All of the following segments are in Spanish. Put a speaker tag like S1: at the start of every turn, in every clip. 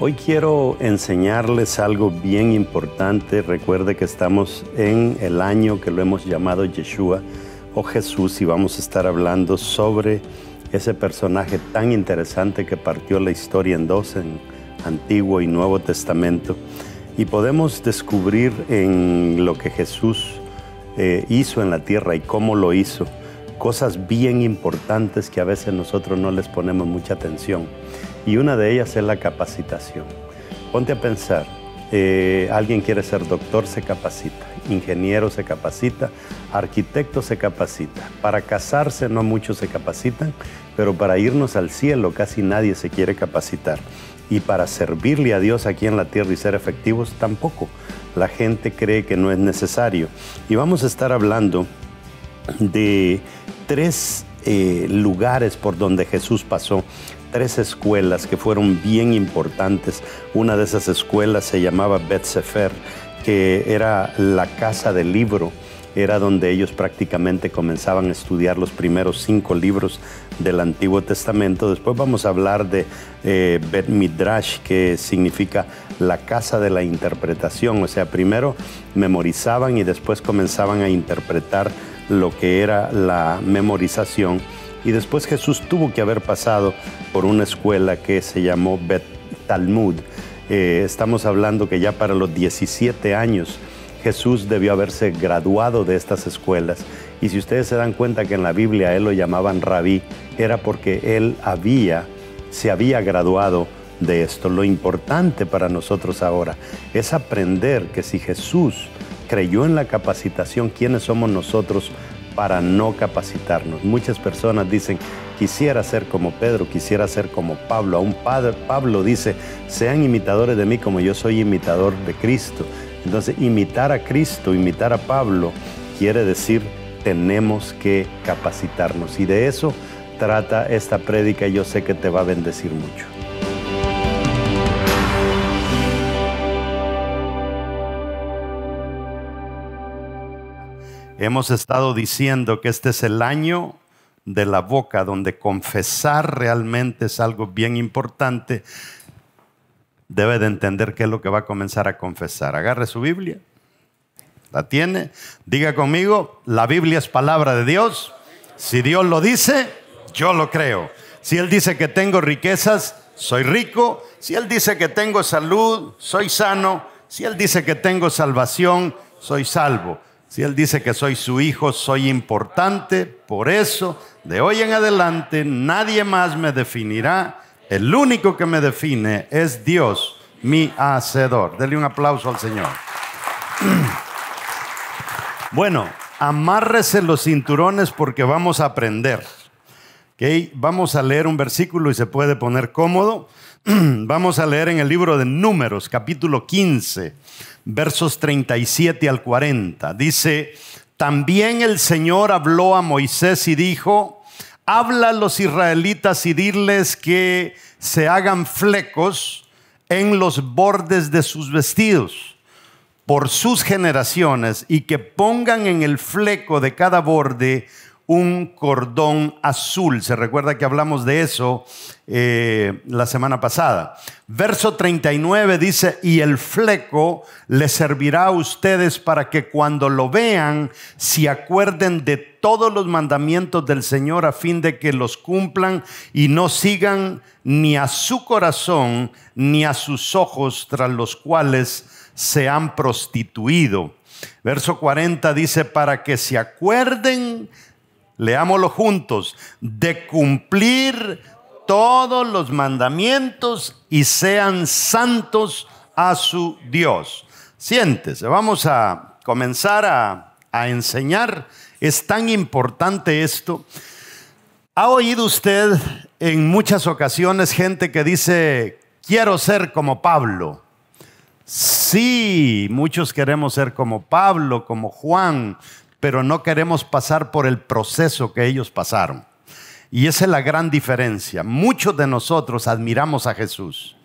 S1: Hoy quiero enseñarles algo bien importante. Recuerde que estamos en el año que lo hemos llamado Yeshua o Jesús y vamos a estar hablando sobre ese personaje tan interesante que partió la historia en dos, en Antiguo y Nuevo Testamento. Y podemos descubrir en lo que Jesús hizo en la tierra y cómo lo hizo, cosas bien importantes que a veces nosotros no les ponemos mucha atención. Y una de ellas es la capacitación. Ponte a pensar, alguien quiere ser doctor, se capacita, ingeniero se capacita, arquitecto se capacita. Para casarse no muchos se capacitan, pero para irnos al cielo casi nadie se quiere capacitar. Y para servirle a Dios aquí en la tierra y ser efectivos tampoco. La gente cree que no es necesario. Y vamos a estar hablando de tres lugares por donde Jesús pasó, tres escuelas que fueron bien importantes. Una de esas escuelas se llamaba Bet Sefer, que era la casa del libro. Era donde ellos prácticamente comenzaban a estudiar los primeros 5 libros del Antiguo Testamento. Después vamos a hablar de Bet Midrash, que significa la casa de la interpretación. O sea, primero memorizaban y después comenzaban a interpretar lo que era la memorización. Y después Jesús tuvo que haber pasado por una escuela que se llamó Bet Talmud. Estamos hablando que ya para los 17 años Jesús debió haberse graduado de estas escuelas. Y si ustedes se dan cuenta que en la Biblia a él lo llamaban rabí, era porque él se había graduado de esto. Lo importante para nosotros ahora es aprender que si Jesús creyó en la capacitación, ¿quiénes somos nosotros para no capacitarnos? Muchas personas dicen, quisiera ser como Pedro, quisiera ser como Pablo. Aún Pablo dice, sean imitadores de mí como yo soy imitador de Cristo. Entonces, imitar a Cristo, imitar a Pablo, quiere decir tenemos que capacitarnos. Y de eso trata esta prédica y yo sé que te va a bendecir mucho. Hemos estado diciendo que este es el año de la boca, donde confesar realmente es algo bien importante. Debe de entender qué es lo que va a comenzar a confesar. Agarre su Biblia. ¿La tiene? Diga conmigo, la Biblia es palabra de Dios. Si Dios lo dice, yo lo creo. Si Él dice que tengo riquezas, soy rico. Si Él dice que tengo salud, soy sano. Si Él dice que tengo salvación, soy salvo. Si Él dice que soy su hijo, soy importante. Por eso, de hoy en adelante, nadie más me definirá. El único que me define es Dios, mi Hacedor. Dele un aplauso al Señor. Bueno, amárrese los cinturones porque vamos a aprender. ¿Okay? Vamos a leer un versículo y se puede poner cómodo. Vamos a leer en el libro de Números, capítulo 15, versos 37 al 40. Dice, también el Señor habló a Moisés y dijo, habla a los israelitas y diles que se hagan flecos en los bordes de sus vestidos por sus generaciones y que pongan en el fleco de cada borde un cordón azul. Se recuerda que hablamos de eso la semana pasada. Verso 39 dice, y el fleco les servirá a ustedes para que cuando lo vean se acuerden de todos los mandamientos del Señor a fin de que los cumplan y no sigan ni a su corazón ni a sus ojos tras los cuales se han prostituido. Verso 40 dice, para que se acuerden, leámoslo juntos, de cumplir todos los mandamientos y sean santos a su Dios. Siéntese, vamos a comenzar a enseñar. Es tan importante esto. ¿Ha oído usted en muchas ocasiones gente que dice, quiero ser como Pablo? Sí, muchos queremos ser como Pablo, como Juan, pero no queremos pasar por el proceso que ellos pasaron. Y esa es la gran diferencia. Muchos de nosotros admiramos a Jesús.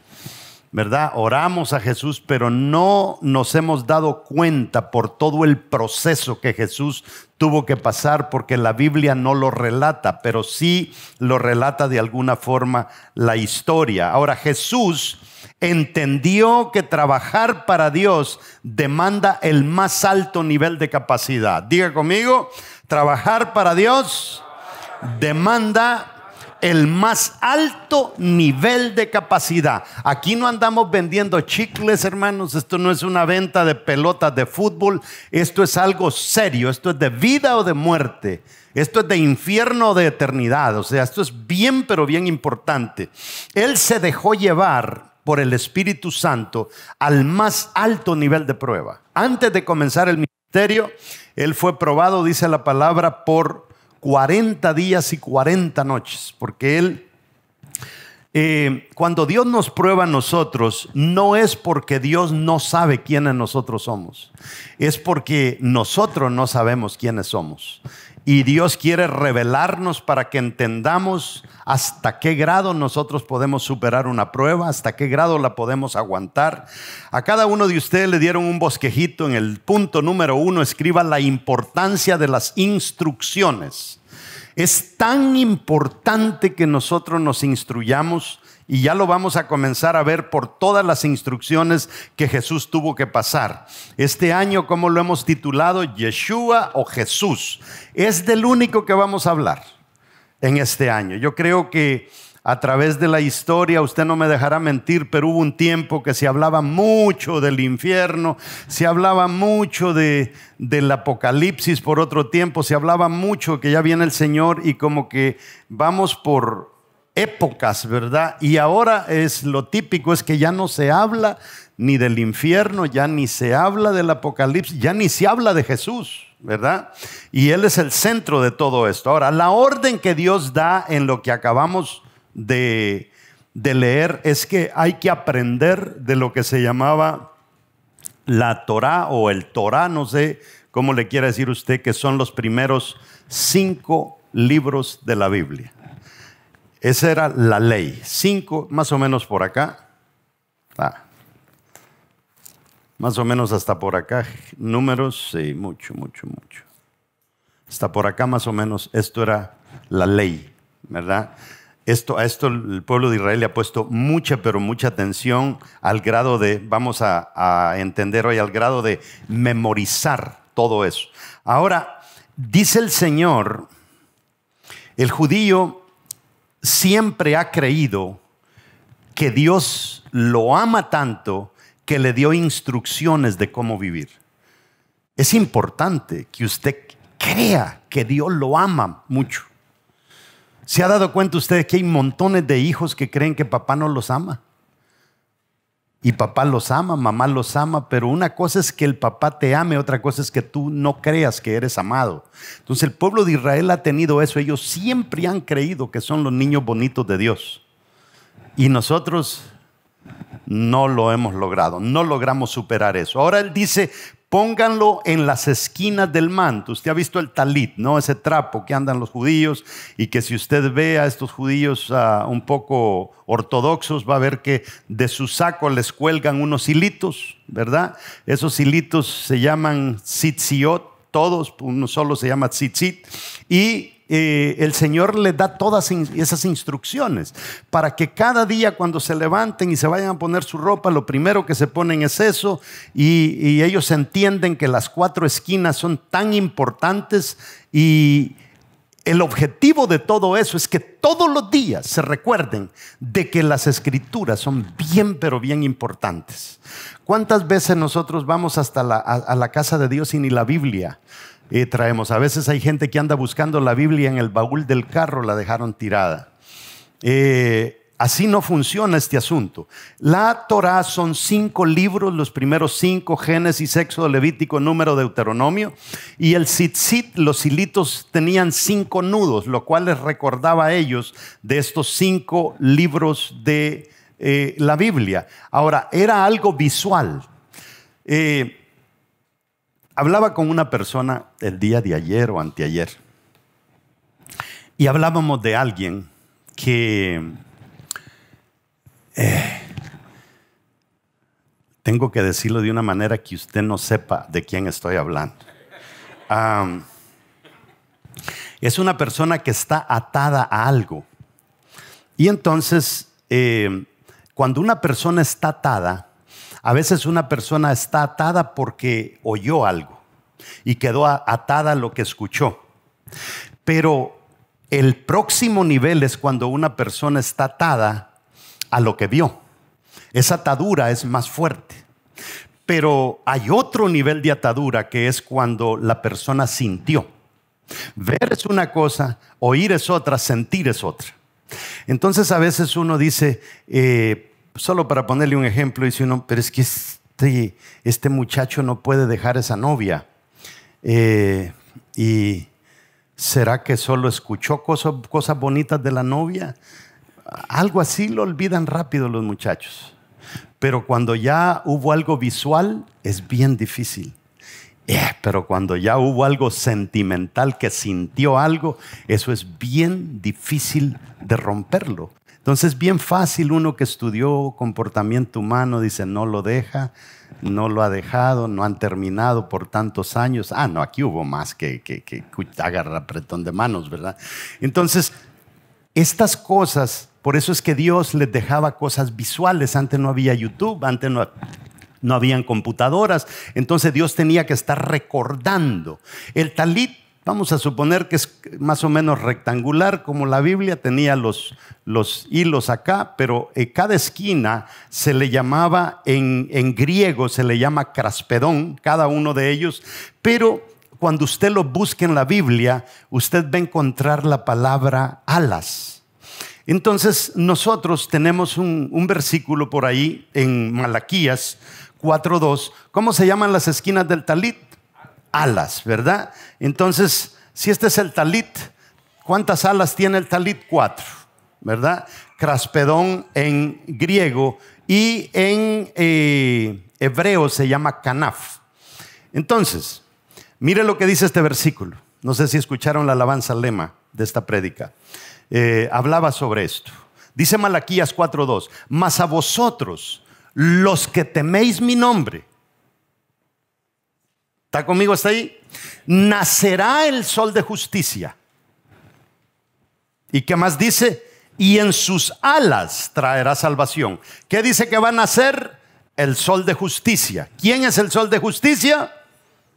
S1: ¿verdad? Oramos a Jesús, pero no nos hemos dado cuenta por todo el proceso que Jesús tuvo que pasar, porque la Biblia no lo relata, pero sí lo relata de alguna forma la historia. Ahora, Jesús entendió que trabajar para Dios demanda el más alto nivel de capacidad. Diga conmigo, trabajar para Dios demanda el más alto nivel de capacidad. Aquí no andamos vendiendo chicles, hermanos. Esto no es una venta de pelotas de fútbol. Esto es algo serio. Esto es de vida o de muerte. Esto es de infierno o de eternidad. O sea, esto es bien, pero bien importante. Él se dejó llevar por el Espíritu Santo al más alto nivel de prueba. Antes de comenzar el ministerio, él fue probado, dice la palabra, por 40 días y 40 noches, porque él, cuando Dios nos prueba a nosotros, no es porque Dios no sabe quiénes nosotros somos, es porque nosotros no sabemos quiénes somos. Y Dios quiere revelarnos para que entendamos hasta qué grado nosotros podemos superar una prueba, hasta qué grado la podemos aguantar. A cada uno de ustedes le dieron un bosquejito. En el punto número 1 escriba la importancia de las instrucciones. Es tan importante que nosotros nos instruyamos, y ya lo vamos a comenzar a ver por todas las instrucciones que Jesús tuvo que pasar. Este año, ¿cómo lo hemos titulado? Yeshua o Jesús. Es del único que vamos a hablar en este año. Yo creo que a través de la historia, usted no me dejará mentir, pero hubo un tiempo que se hablaba mucho del infierno, se hablaba mucho del Apocalipsis. Por otro tiempo se hablaba mucho que ya viene el Señor, y como que vamos por épocas, ¿verdad? Y ahora es lo típico, es que ya no se habla ni del infierno, ya ni se habla del Apocalipsis, ya ni se habla de Jesús, ¿verdad? Y Él es el centro de todo esto. Ahora, la orden que Dios da en lo que acabamos de leer es que hay que aprender de lo que se llamaba la Torá o el Torá, no sé cómo le quiere decir usted, que son los primeros 5 libros de la Biblia. Esa era la ley. 5, más o menos por acá. Más o menos hasta por acá. Números, sí, mucho. Hasta por acá más o menos. Esto era la ley, ¿verdad? A esto el pueblo de Israel le ha puesto mucha, pero mucha atención, al grado de, vamos a entender hoy, al grado de memorizar todo eso. Ahora, dice el Señor, el judío siempre ha creído que Dios lo ama tanto que le dio instrucciones de cómo vivir. Es importante que usted crea que Dios lo ama mucho. ¿Se ha dado cuenta usted que hay montones de hijos que creen que papá no los ama? Y papá los ama, mamá los ama, pero una cosa es que el papá te ame, otra cosa es que tú no creas que eres amado. Entonces el pueblo de Israel ha tenido eso. Ellos siempre han creído que son los niños bonitos de Dios. Y nosotros no lo hemos logrado, no logramos superar eso. Ahora Él dice, pónganlo en las esquinas del manto. Usted ha visto el talit, ¿no? Ese trapo que andan los judíos, y que si usted ve a estos judíos un poco ortodoxos, va a ver que de su saco les cuelgan unos hilitos, ¿verdad? Esos hilitos se llaman tzitziot, todos, uno solo se llama tzitzit, y el Señor les da todas esas instrucciones para que cada día cuando se levanten y se vayan a poner su ropa, lo primero que se ponen es eso, y ellos entienden que las 4 esquinas son tan importantes, y el objetivo de todo eso es que todos los días se recuerden de que las escrituras son bien, pero bien importantes. ¿Cuántas veces nosotros vamos hasta a la casa de Dios y ni la Biblia traemos? A veces hay gente que anda buscando la Biblia en el baúl del carro, la dejaron tirada. Así no funciona este asunto. La Torá son 5 libros, los primeros 5, Génesis, Éxodo, Levítico, Número, Deuteronomio. Y el tzitzit, los hilitos, tenían 5 nudos, lo cual les recordaba a ellos de estos 5 libros de la Biblia. Ahora, era algo visual. Hablaba con una persona el día de ayer o anteayer, y hablábamos de alguien que tengo que decirlo de una manera que usted no sepa de quién estoy hablando. Es una persona que está atada a algo. Y entonces, cuando una persona está atada, a veces una persona está atada porque oyó algo y quedó atada a lo que escuchó. Pero el próximo nivel es cuando una persona está atada a lo que vio. Esa atadura es más fuerte. Pero hay otro nivel de atadura que es cuando la persona sintió. Ver es una cosa, oír es otra, sentir es otra. Entonces a veces uno dice, solo para ponerle un ejemplo, dice uno, pero es que este muchacho no puede dejar esa novia. ¿Y será que solo escuchó cosas bonitas de la novia? Algo así lo olvidan rápido los muchachos. Pero cuando ya hubo algo visual, es bien difícil. Pero cuando ya hubo algo sentimental, que sintió algo, eso es bien difícil de romperlo. Entonces es bien fácil, uno que estudió comportamiento humano dice no lo deja, no lo ha dejado, no han terminado por tantos años. No, aquí hubo más que agarrar apretón de manos, ¿verdad? Entonces, estas cosas, por eso es que Dios les dejaba cosas visuales. Antes no había YouTube, antes no habían computadoras. Entonces Dios tenía que estar recordando. El talit, vamos a suponer que es más o menos rectangular, como la Biblia tenía los hilos acá, pero cada esquina se le llamaba, en griego se le llama craspedón, cada uno de ellos, pero cuando usted lo busque en la Biblia, usted va a encontrar la palabra alas. Entonces nosotros tenemos un versículo por ahí en Malaquías 4:2. ¿Cómo se llaman las esquinas del talit? Alas, ¿verdad? Entonces, si este es el talit, ¿cuántas alas tiene el talit? 4, ¿verdad? Craspedón en griego y en hebreo se llama canaf. Entonces, mire lo que dice este versículo. No sé si escucharon la alabanza lema de esta prédica. Hablaba sobre esto. Dice Malaquías 4:2: mas a vosotros, los que teméis mi nombre, ¿está conmigo hasta ahí? Nacerá el sol de justicia. ¿Y qué más dice? Y en sus alas traerá salvación. ¿Qué dice que va a nacer? El sol de justicia. ¿Quién es el sol de justicia?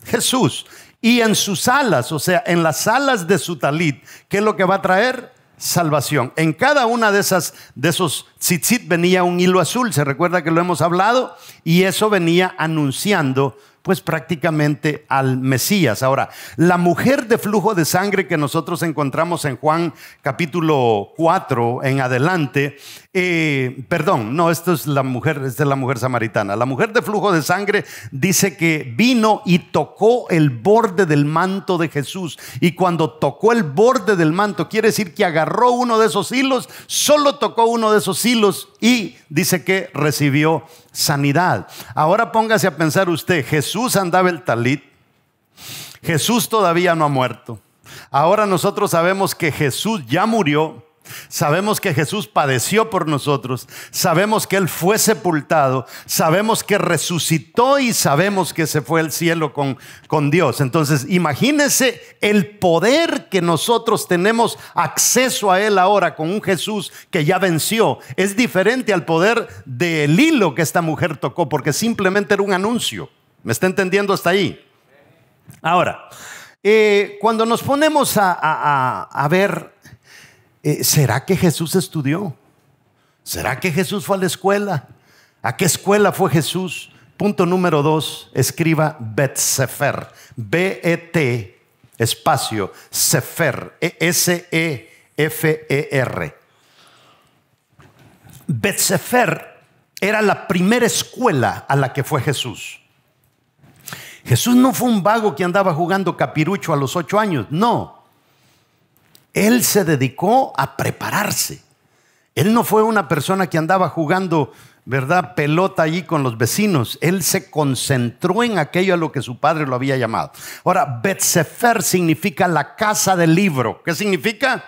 S1: Jesús. Y en sus alas, o sea, en las alas de su talit, ¿qué es lo que va a traer? Salvación. En cada una de esos tzitzit venía un hilo azul. Se recuerda que lo hemos hablado, y eso venía anunciando pues prácticamente al Mesías. Ahora, la mujer de flujo de sangre que nosotros encontramos en Juan capítulo 4 en adelante, esta es la mujer samaritana. La mujer de flujo de sangre dice que vino y tocó el borde del manto de Jesús, y cuando tocó el borde del manto, quiere decir que agarró uno de esos hilos, solo tocó uno de esos hilos, y dice que recibió sanidad. Ahora póngase a pensar usted, Jesús andaba el talit, Jesús todavía no ha muerto. Ahora nosotros sabemos que Jesús ya murió, sabemos que Jesús padeció por nosotros, sabemos que Él fue sepultado, sabemos que resucitó y sabemos que se fue al cielo con Dios. Entonces imagínese el poder que nosotros tenemos acceso a Él ahora con un Jesús que ya venció. Es diferente al poder del hilo que esta mujer tocó, porque simplemente era un anuncio. ¿Me está entendiendo hasta ahí? Ahora, cuando nos ponemos a ver, ¿será que Jesús estudió? ¿Será que Jesús fue a la escuela? ¿A qué escuela fue Jesús? Punto número 2, escriba Bet-Sefer, B-E-T, espacio, Sefer, S-E-F-E-R. Bet-Sefer era la primera escuela a la que fue Jesús. Jesús no fue un vago que andaba jugando capirucho a los 8 años, no. Él se dedicó a prepararse. Él no fue una persona que andaba jugando, ¿verdad?, pelota allí con los vecinos. Él se concentró en aquello a lo que su padre lo había llamado. Ahora, Bet-Sefer significa la casa del libro. ¿Qué significa?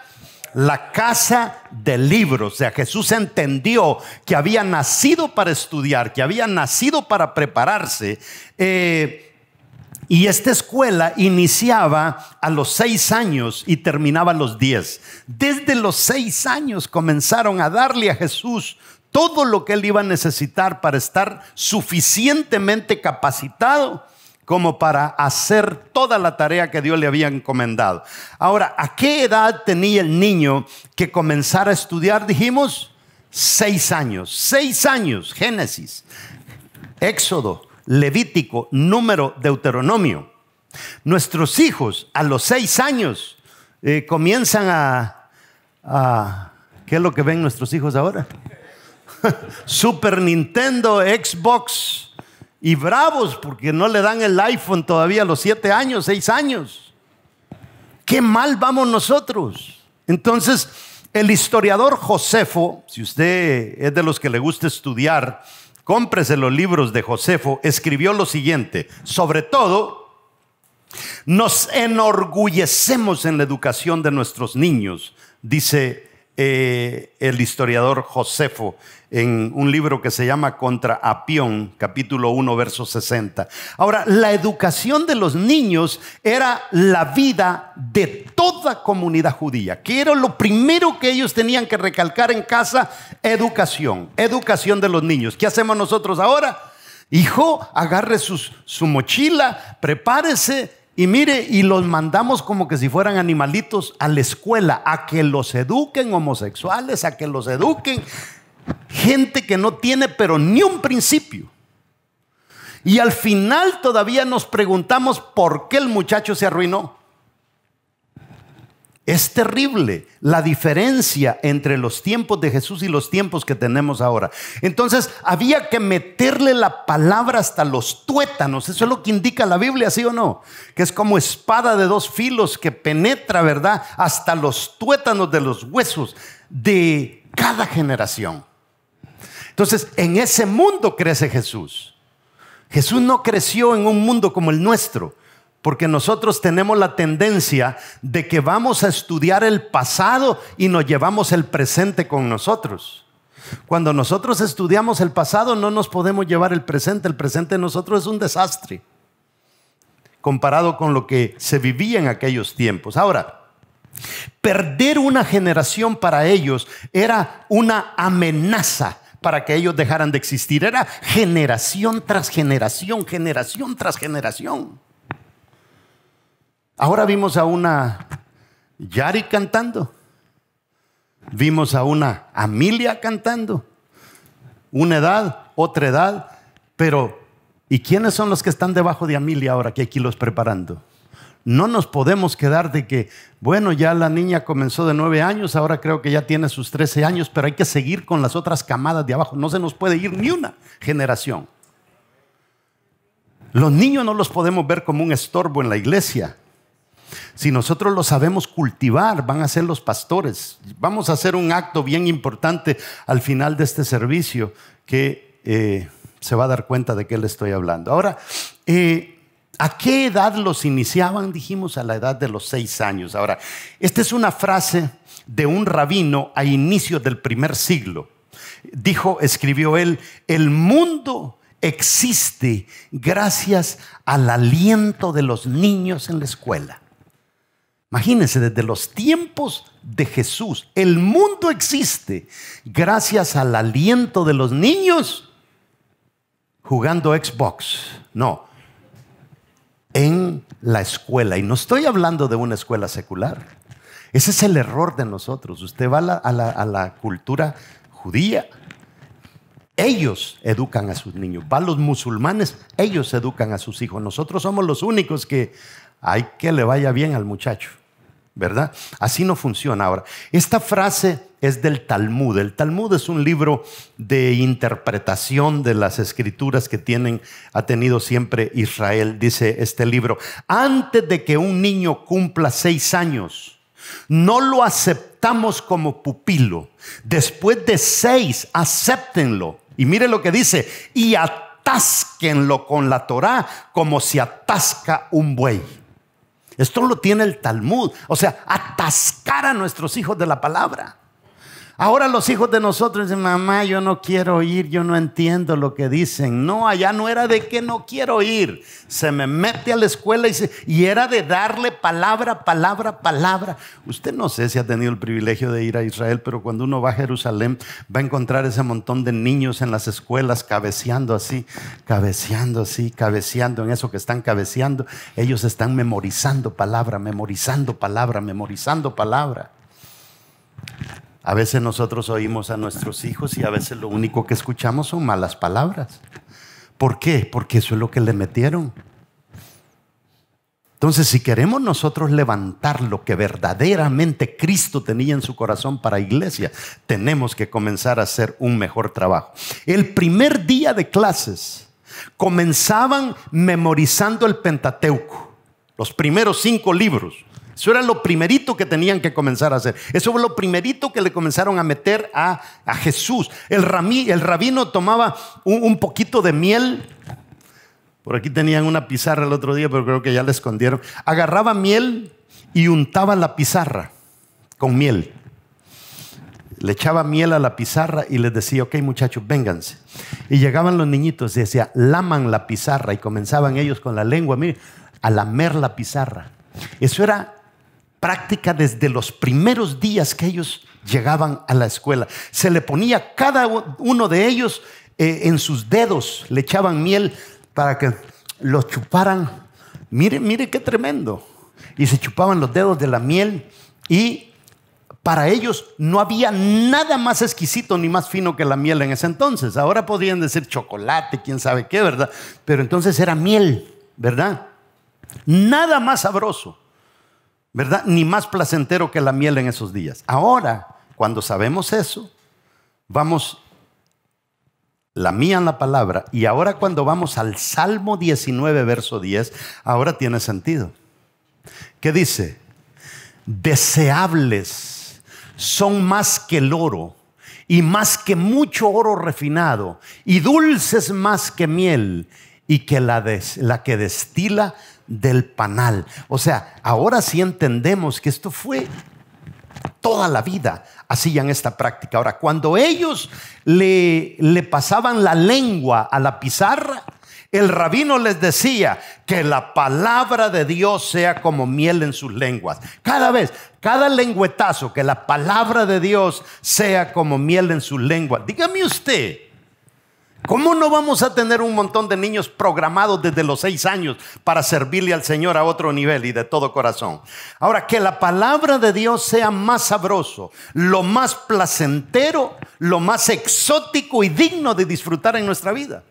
S1: la casa de libros. O sea, Jesús entendió que había nacido para estudiar, que había nacido para prepararse. Y esta escuela iniciaba a los 6 años y terminaba a los 10. Desde los 6 años comenzaron a darle a Jesús todo lo que él iba a necesitar para estar suficientemente capacitado como para hacer toda la tarea que Dios le había encomendado. Ahora, ¿a qué edad tenía el niño que comenzara a estudiar? Dijimos 6 años. 6 años, Génesis, Éxodo, Levítico, Número, Deuteronomio. Nuestros hijos a los 6 años comienzan a ¿qué es lo que ven nuestros hijos ahora? Super Nintendo, Xbox, y bravos porque no le dan el iPhone todavía a los 7 años, 6 años. Qué mal vamos nosotros. Entonces, el historiador Josefo, si usted es de los que le gusta estudiar, cómprese los libros de Josefo, escribió lo siguiente: sobre todo, nos enorgullecemos en la educación de nuestros niños, dice el historiador Josefo en un libro que se llama Contra Apión, capítulo 1, verso 60. Ahora, la educación de los niños era la vida de toda comunidad judía. ¿Qué era lo primero que ellos tenían que recalcar en casa? Educación de los niños. ¿Qué hacemos nosotros ahora? Hijo, agarre su mochila, prepárese y mire, y los mandamos como que si fueran animalitos a la escuela, a que los eduquen homosexuales, a que los eduquen gente que no tiene pero ni un principio. Y al final todavía nos preguntamos por qué el muchacho se arruinó. Es terrible la diferencia entre los tiempos de Jesús y los tiempos que tenemos ahora. Entonces había que meterle la palabra hasta los tuétanos. Eso es lo que indica la Biblia, ¿sí o no? Que es como espada de 2 filos que penetra, ¿verdad?, hasta los tuétanos de los huesos de cada generación. Entonces, en ese mundo crece Jesús. Jesús no creció en un mundo como el nuestro, porque nosotros tenemos la tendencia de que vamos a estudiar el pasado y nos llevamos el presente con nosotros. Cuando nosotros estudiamos el pasado no nos podemos llevar el presente. El presente de nosotros es un desastre comparado con lo que se vivía en aquellos tiempos. Ahora, perder una generación para ellos era una amenaza para que ellos dejaran de existir. Era generación tras generación, generación tras generación. Ahora vimos a una Yari cantando, vimos a una Amelia cantando, una edad, otra edad, pero ¿y quiénes son los que están debajo de Amelia ahora que hay que irlos preparando? No nos podemos quedar de que, bueno, ya la niña comenzó de 9 años, ahora creo que ya tiene sus 13 años, pero hay que seguir con las otras camadas de abajo. No se nos puede ir ni una generación. Los niños no los podemos ver como un estorbo en la iglesia. Si nosotros los sabemos cultivar, van a ser los pastores. Vamos a hacer un acto bien importante al final de este servicio que se va a dar cuenta de qué le estoy hablando. Ahora, ¿a qué edad los iniciaban? Dijimos a la edad de los 6 años. Ahora, esta es una frase de un rabino a inicios del primer siglo. Escribió él: el mundo existe gracias al aliento de los niños en la escuela. Imagínense, desde los tiempos de Jesús, el mundo existe gracias al aliento de los niños jugando Xbox. No, en la escuela. Y no estoy hablando de una escuela secular. Ese es el error de nosotros. Usted va a la cultura judía, ellos educan a sus niños. Va a los musulmanes, ellos educan a sus hijos. Nosotros somos los únicos que hay que le vaya bien al muchacho, ¿verdad? Así no funciona. Ahora, esta frase es del Talmud. El Talmud es un libro de interpretación de las escrituras que ha tenido siempre Israel. Dice este libro: antes de que un niño cumpla 6 años, no lo aceptamos como pupilo. Después de 6, acéptenlo. Y mire lo que dice: y atásquenlo con la Torá como se atasca un buey. Esto lo tiene el Talmud. O sea, atascar a nuestros hijos de la palabra. Ahora los hijos de nosotros dicen, mamá, yo no quiero oír, yo no entiendo lo que dicen. No, allá no era de que no quiero oír. Se me mete a la escuela y era de darle palabra, palabra, palabra. Usted no sé si ha tenido el privilegio de ir a Israel, pero cuando uno va a Jerusalén va a encontrar ese montón de niños en las escuelas cabeceando así, cabeceando así, cabeceando en eso que están cabeceando. Ellos están memorizando palabra, memorizando palabra, memorizando palabra. A veces nosotros oímos a nuestros hijos y a veces lo único que escuchamos son malas palabras. ¿Por qué? Porque eso es lo que le metieron. Entonces, si queremos nosotros levantar lo que verdaderamente Cristo tenía en su corazón para iglesia, tenemos que comenzar a hacer un mejor trabajo. El primer día de clases comenzaban memorizando el Pentateuco, los primeros 5 libros. Eso era lo primerito que tenían que comenzar a hacer. Eso fue lo primerito que le comenzaron a meter a Jesús. El rabino tomaba un poquito de miel. Por aquí tenían una pizarra el otro día, pero creo que ya la escondieron. Agarraba miel y untaba la pizarra con miel. Le echaba miel a la pizarra y les decía, ok muchachos, vénganse. Y llegaban los niñitos y decía, laman la pizarra. Y comenzaban ellos con la lengua, mire, a lamer la pizarra. Eso era práctica desde los primeros días que ellos llegaban a la escuela. Se le ponía cada uno de ellos en sus dedos, le echaban miel para que los chuparan. Mire qué tremendo. Y se chupaban los dedos de la miel y para ellos no había nada más exquisito ni más fino que la miel en ese entonces. Ahora podrían decir chocolate, quién sabe qué, ¿verdad? Pero entonces era miel, ¿verdad? Nada más sabroso, ¿verdad? Ni más placentero que la miel en esos días. Ahora, cuando sabemos eso, lamían la palabra. Y ahora cuando vamos al Salmo 19, verso 10, ahora tiene sentido. ¿Qué dice? Deseables son más que el oro y más que mucho oro refinado y dulces más que miel y que la que destila del panal. O sea, ahora sí entendemos que esto fue toda la vida, hacían esta práctica. Ahora, cuando ellos le pasaban la lengua a la pizarra, el rabino les decía que la palabra de Dios sea como miel en sus lenguas. Cada lengüetazo, que la palabra de Dios sea como miel en sus lenguas. Dígame usted, ¿cómo no vamos a tener un montón de niños programados desde los 6 años para servirle al Señor a otro nivel y de todo corazón? Ahora, que la palabra de Dios sea más sabroso, lo más placentero, lo más exótico y digno de disfrutar en nuestra vida,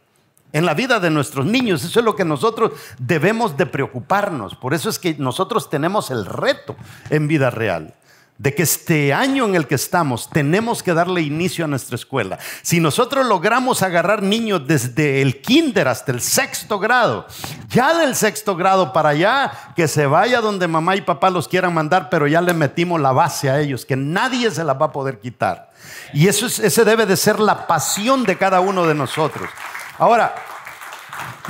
S1: en la vida de nuestros niños. Eso es lo que nosotros debemos de preocuparnos. Por eso es que nosotros tenemos el reto en Vida Real de que este año en el que estamos tenemos que darle inicio a nuestra escuela. Si nosotros logramos agarrar niños desde el kinder hasta el 6º grado, ya del 6º grado para allá, que se vaya donde mamá y papá los quieran mandar, pero ya le metimos la base a ellos, que nadie se las va a poder quitar. Y ese debe de ser la pasión de cada uno de nosotros. Ahora,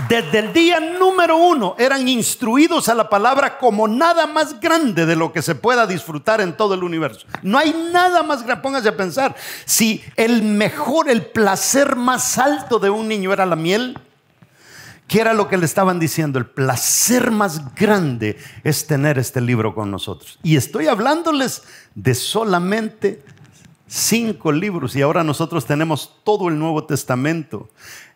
S1: desde el día número 1 eran instruidos a la palabra como nada más grande de lo que se pueda disfrutar en todo el universo. No hay nada más grande. Póngase a pensar, si el placer más alto de un niño era la miel, ¿qué era lo que le estaban diciendo? El placer más grande es tener este libro con nosotros. Y estoy hablándoles de solamente 5 libros y ahora nosotros tenemos todo el Nuevo Testamento.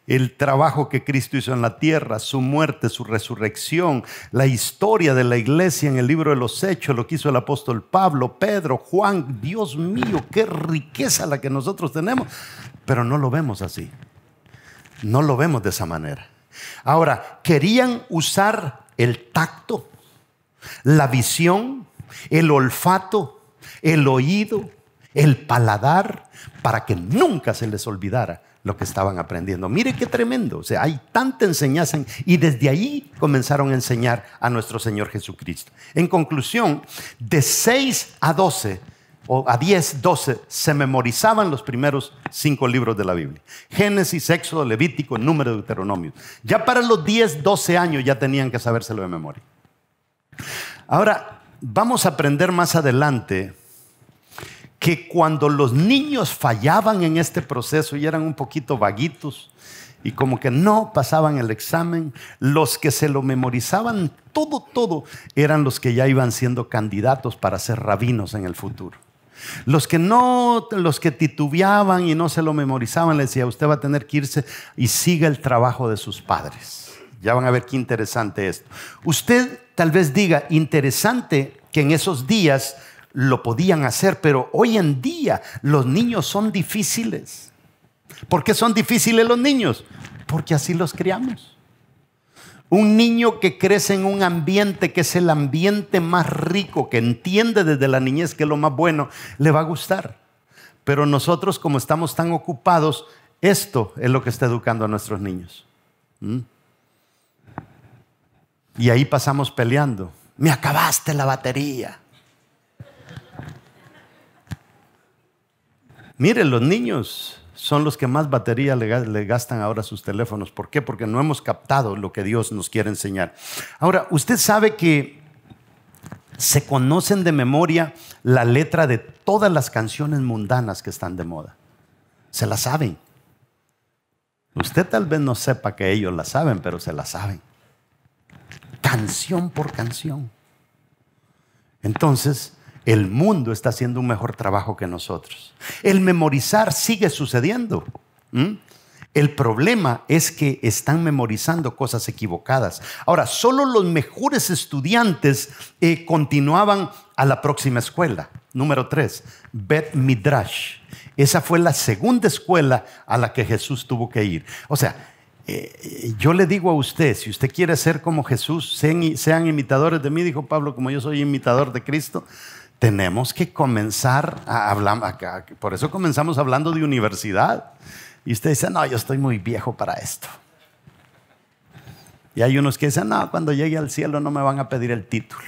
S1: El trabajo que Cristo hizo en la tierra, su muerte, su resurrección, la historia de la iglesia en el libro de los Hechos, lo que hizo el apóstol Pablo, Pedro, Juan. Dios mío, qué riqueza la que nosotros tenemos. Pero no lo vemos así. No lo vemos de esa manera. Ahora, querían usar el tacto, la visión, el olfato, el oído, el paladar, para que nunca se les olvidara lo que estaban aprendiendo. Mire qué tremendo. O sea, hay tanta enseñanza y desde ahí comenzaron a enseñar a nuestro Señor Jesucristo. En conclusión, de 6 a 12 o a 10, 12 se memorizaban los primeros 5 libros de la Biblia: Génesis, Éxodo, Levítico, Número, Deuteronomio. Ya para los 10, 12 años ya tenían que sabérselo de memoria. Ahora, vamos a aprender más adelante que cuando los niños fallaban en este proceso y eran un poquito vaguitos y como que no pasaban el examen, los que se lo memorizaban todo, eran los que ya iban siendo candidatos para ser rabinos en el futuro. Los que titubeaban y no se lo memorizaban, les decía, usted va a tener que irse y siga el trabajo de sus padres. Ya van a ver qué interesante esto. Usted tal vez diga, interesante que en esos días lo podían hacer, pero hoy en día los niños son difíciles. ¿Por qué son difíciles los niños? Porque así los criamos. Un niño que crece en un ambiente que es el ambiente más rico, que entiende desde la niñez que es lo más bueno, le va a gustar. Pero nosotros, como estamos tan ocupados, esto es lo que está educando a nuestros niños. Y ahí pasamos peleando. Me acabaste la batería. Miren, los niños son los que más batería le gastan ahora a sus teléfonos. ¿Por qué? Porque no hemos captado lo que Dios nos quiere enseñar. Ahora, usted sabe que se conocen de memoria la letra de todas las canciones mundanas que están de moda. Se la saben. Usted tal vez no sepa que ellos la saben, pero se la saben. Canción por canción. Entonces, el mundo está haciendo un mejor trabajo que nosotros. El memorizar sigue sucediendo. El problema es que están memorizando cosas equivocadas. Ahora, solo los mejores estudiantes continuaban a la próxima escuela. Número 3, Bet Midrash. Esa fue la segunda escuela a la que Jesús tuvo que ir. O sea, yo le digo a usted, si usted quiere ser como Jesús, sean imitadores de mí, dijo Pablo, como yo soy imitador de Cristo. Tenemos que comenzar a hablar, por eso comenzamos hablando de universidad. Y usted dice, no, yo estoy muy viejo para esto. Y hay unos que dicen, no, cuando llegue al cielo no me van a pedir el título.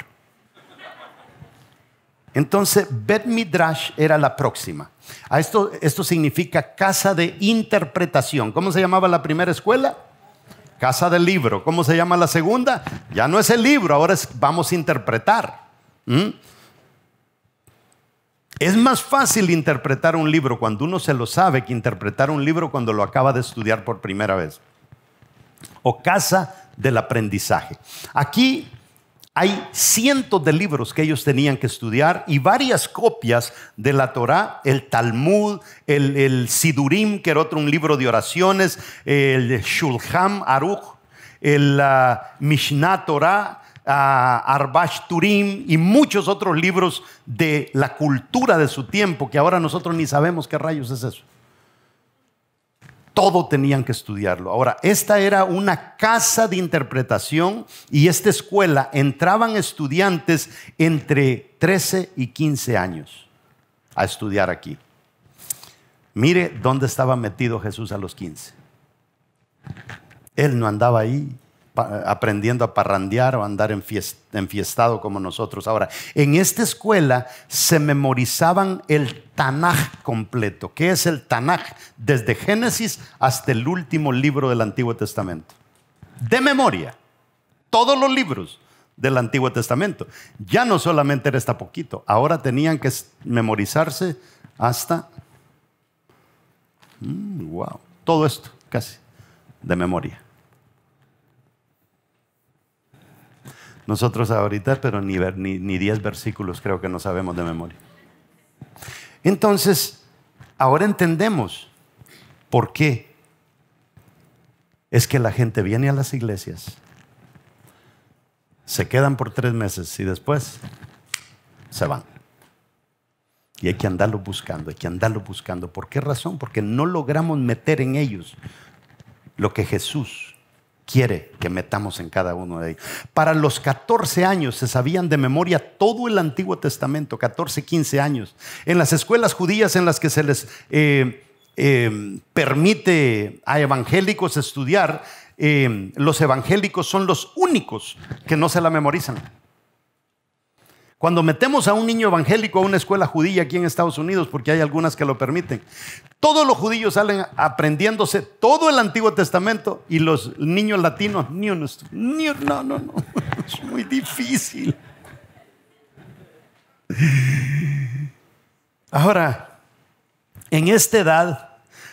S1: Entonces, Bet Midrash era la próxima. Esto significa casa de interpretación. ¿Cómo se llamaba la primera escuela? Casa del libro. ¿Cómo se llama la segunda? Ya no es el libro, ahora vamos a interpretar. Es más fácil interpretar un libro cuando uno se lo sabe que interpretar un libro cuando lo acaba de estudiar por primera vez. O casa del aprendizaje. Aquí hay cientos de libros que ellos tenían que estudiar y varias copias de la Torá, el Talmud, el Sidurim, que era un libro de oraciones, el Shulchan Aruch, el Mishnah Torah, Arbash Turim y muchos otros libros de la cultura de su tiempo que ahora nosotros ni sabemos qué rayos es eso. Todo tenían que estudiarlo. Ahora, esta era una casa de interpretación y esta escuela entraban estudiantes entre 13 y 15 años a estudiar aquí. Mire dónde estaba metido Jesús a los 15. Él no andaba ahí aprendiendo a parrandear o a andar enfiestado como nosotros. Ahora, en esta escuela se memorizaban el Tanaj completo. ¿Qué es el Tanaj? Desde Génesis hasta el último libro del Antiguo Testamento. De memoria. Todos los libros del Antiguo Testamento. Ya no solamente era esta poquito. Ahora tenían que memorizarse hasta... wow. Todo esto, casi, de memoria. Nosotros ahorita, pero ni 10 versículos creo que no sabemos de memoria. Entonces, ahora entendemos por qué es que la gente viene a las iglesias, se quedan por 3 meses y después se van. Y hay que andarlo buscando, hay que andarlo buscando. ¿Por qué razón? Porque no logramos meter en ellos lo que Jesús quiere que metamos en cada uno de ellos. Para los 14 años se sabían de memoria todo el Antiguo Testamento, 14, 15 años. En las escuelas judías en las que se les permite a evangélicos estudiar, los evangélicos son los únicos que no se la memorizan. Cuando metemos a un niño evangélico a una escuela judía aquí en Estados Unidos, porque hay algunas que lo permiten, todos los judíos salen aprendiéndose todo el Antiguo Testamento y los niños latinos, no, es muy difícil. Ahora, en esta edad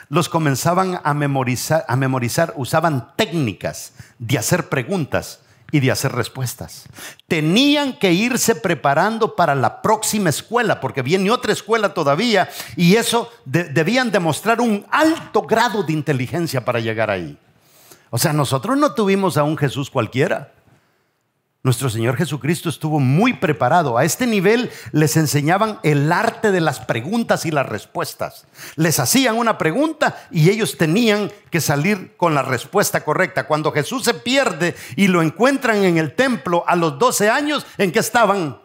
S1: los comenzaban a memorizar, usaban técnicas de hacer preguntas y de hacer respuestas. Tenían que irse preparando para la próxima escuela, porque viene otra escuela todavía, y eso debían demostrar un alto grado de inteligencia para llegar ahí. O sea, nosotros no tuvimos a un Jesús cualquiera. Nuestro Señor Jesucristo estuvo muy preparado. A este nivel les enseñaban el arte de las preguntas y las respuestas. Les hacían una pregunta y ellos tenían que salir con la respuesta correcta. Cuando Jesús se pierde y lo encuentran en el templo a los 12 años, ¿en qué estaban?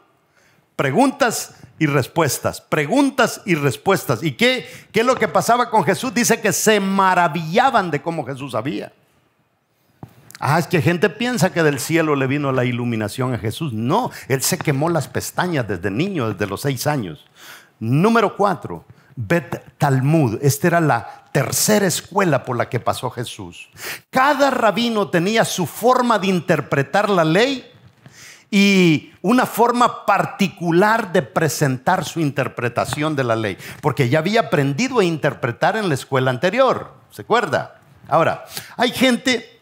S1: Preguntas y respuestas, preguntas y respuestas. ¿Y qué es lo que pasaba con Jesús? Dice que se maravillaban de cómo Jesús sabía. Es que gente piensa que del cielo le vino la iluminación a Jesús. No, Él se quemó las pestañas desde niño, desde los 6 años. Número 4, Bet Talmud. Esta era la tercera escuela por la que pasó Jesús. Cada rabino tenía su forma de interpretar la ley y una forma particular de presentar su interpretación de la ley, porque ya había aprendido a interpretar en la escuela anterior. ¿Se acuerda? Ahora, hay gente